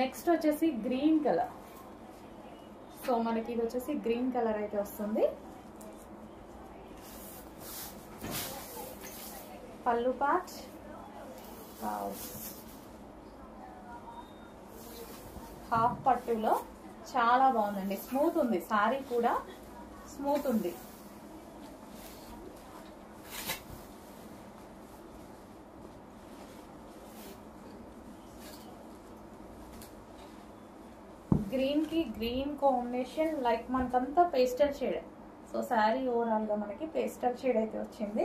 Next వచ్చేసి green colour. So మనకి ఇది వచ్చేసి గ్రీన్ కలర్ అయితే వస్తుంది. పళ్ళు పార్ట్ హాఫ్ పట్టులో చాలా బాగుందండి. స్మూత్ ఉంది, సారీ కూడా స్మూత్ ఉంది. గ్రీన్ కి గ్రీన్ కాంబినేషన్, లైక్ మనకంతా pastel shade. So sari overall గా మనకి పేస్టల్ షేడ్ అయితే వచ్చింది.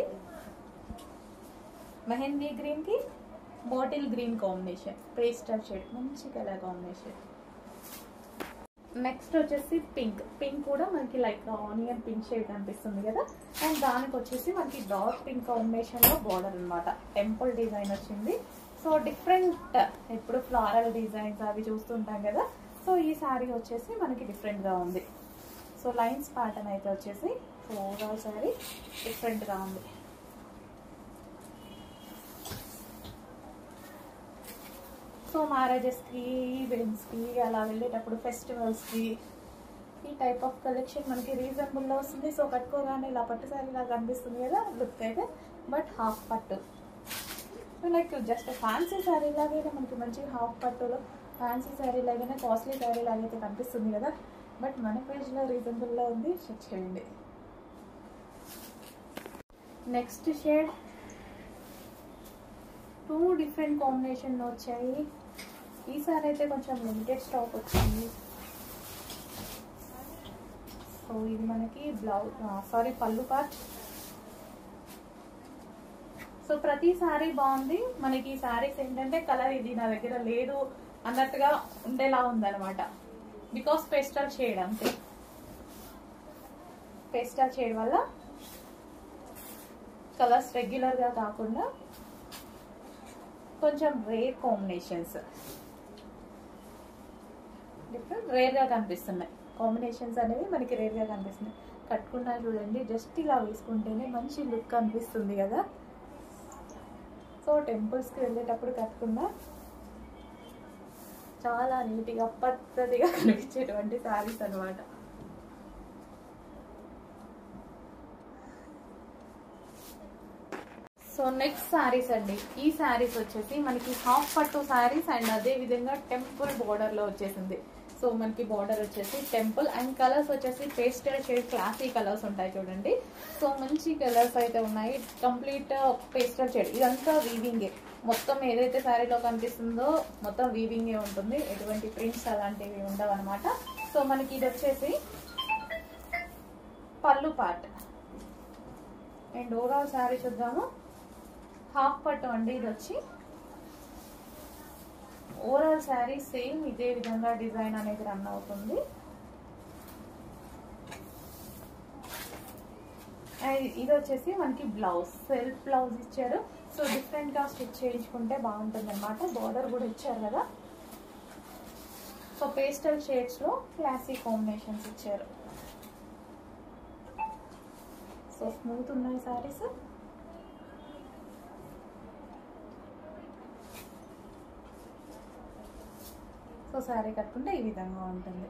మెహందీ గ్రీన్ కి bottle green combination, pastel shade, మంచి కలర్ కాంబినేషన్. నెక్స్ట్ వచ్చేసి పింక్. పింక్ కూడా మనకి లైక్ ఆనియన్ పింక్ షేడ్ కనిపిస్తుంది కదా. అండ్ దానికి వచ్చేసి మనకి డార్క్ పింక్ కాంబినేషన్ లో బార్డర్ అనమాట. టెంపుల్ డిజైన్ వచ్చింది. సో డిఫరెంట్, ఎప్పుడు ఫ్లారల్ డిజైన్స్ అవి చూస్తుంటాం కదా. సో ఈ శారీ వచ్చేసి మనకి డిఫరెంట్ గా ఉంది. సో లైన్స్ ప్యాటర్న్ అయితే వచ్చేసి సో ఓవరాల్ శారీ డిఫరెంట్ గా ఉంది. సో మ్యారేజెస్కి, ఈవెంట్స్కి అలా వెళ్ళేటప్పుడు ఫెస్టివల్స్కి ఈ టైప్ ఆఫ్ కలెక్షన్ మనకి రీజనబుల్లో వస్తుంది. సో కట్టుకోగానే ఇలా పట్టు శారీ లాగా అనిపిస్తుంది కదా లుక్ అయితే. బట్ హాఫ్ పట్టు, లైక్ జస్ట్ ఫ్యాన్సీ శారీ లాగైతే మనకి మంచి హాఫ్ పట్టులో ఫ్యాన్సీ శారీ లాగానే కాస్ట్లీ శారీ లాగైతే కనిపిస్తుంది కదా. బట్ మన పేజ్లో రీజనబుల్లో ఉంది, చెక్ చేయండి. నెక్స్ట్ షేడ్ 2 డిఫరెంట్ కాంబినేషన్ వచ్చాయి. ఈసారి అయితే కొంచెం లిమిటెడ్ స్టాక్ వచ్చింది. సో ఇది మనకి పళ్ళు పార్ట్. సో ప్రతి సారీ బాగుంది. మనకి ఈ సారీస్ ఏంటంటే కలర్ ఇది నా దగ్గర లేదు అన్నట్టుగా ఉండేలా ఉందన్నమాట. బికాస్ పేస్టల్ షేడ్, అంతే. పేస్టల్ షేడ్ వల్ల కలర్స్ రెగ్యులర్ గా కాకుండా కొంచెం రేర్ కాంబినేషన్స్, డిఫరెంట్ రేర్ గా కనిపిస్తున్నాయి. కాంబినేషన్స్ అనేవి మనకి రేర్ గా కనిపిస్తున్నాయి. కట్టుకున్నా చూడండి, జస్ట్ ఇలా వేసుకుంటేనే మంచి లుక్ అనిపిస్తుంది కదా. సో టెంపుల్స్ కి వెళ్ళేటప్పుడు కట్టుకున్నా చాలా నీట్గా పద్ధతిగా కనిపించేటువంటి శారీస్ అనమాట. సో నెక్స్ట్ శారీస్ అండి. ఈ శారీస్ వచ్చేసి మనకి హాఫ్ పట్టు శారీస్ అండ్ అదే విధంగా టెంపుల్ బోర్డర్ లో వచ్చేసింది. సో మనకి బోర్డర్ వచ్చేసి టెంపుల్ అండ్ కలర్స్ వచ్చేసి పేస్టల్ షేడ్, క్లాసీ కలర్స్ ఉంటాయి చూడండి. సో మంచి కలర్స్ అయితే ఉన్నాయి. కంప్లీట్ పేస్టల్ షేడ్, ఇదంతా వీవింగే. మొత్తం ఏదైతే శారీలో కనిపిస్తుందో మొత్తం వీవింగే ఉంటుంది. ఎటువంటి ప్రింట్స్ అలాంటివి ఉండవు అనమాట. సో మనకి ఇది వచ్చేసి పళ్ళు పార్ట్. అండ్ ఓవరాల్ శారీ చూద్దాము. హాఫ్ పట్టు అండి ఇది వచ్చి. ఓవరాల్ శారీ సేమ్ ఇదే విధంగా డిజైన్ అనేది రన్ అవుతుంది. ఇది వచ్చేసి మనకి బ్లౌజ్, సెల్ఫ్ బ్లౌజ్ ఇచ్చారు. సో డిఫరెంట్ గా స్టిచ్ చేయించుకుంటే బాగుంటుంది అనమాట. బార్డర్ కూడా ఇచ్చారు కదా. సో పేస్టల్ షేడ్స్ లో క్లాసీ కాంబినేషన్స్ ఇచ్చారు. సో స్మూత్ ఉన్నాయి శారీస్. సో శారీ కట్టుకుంటే ఈ విధంగా ఉంటుంది.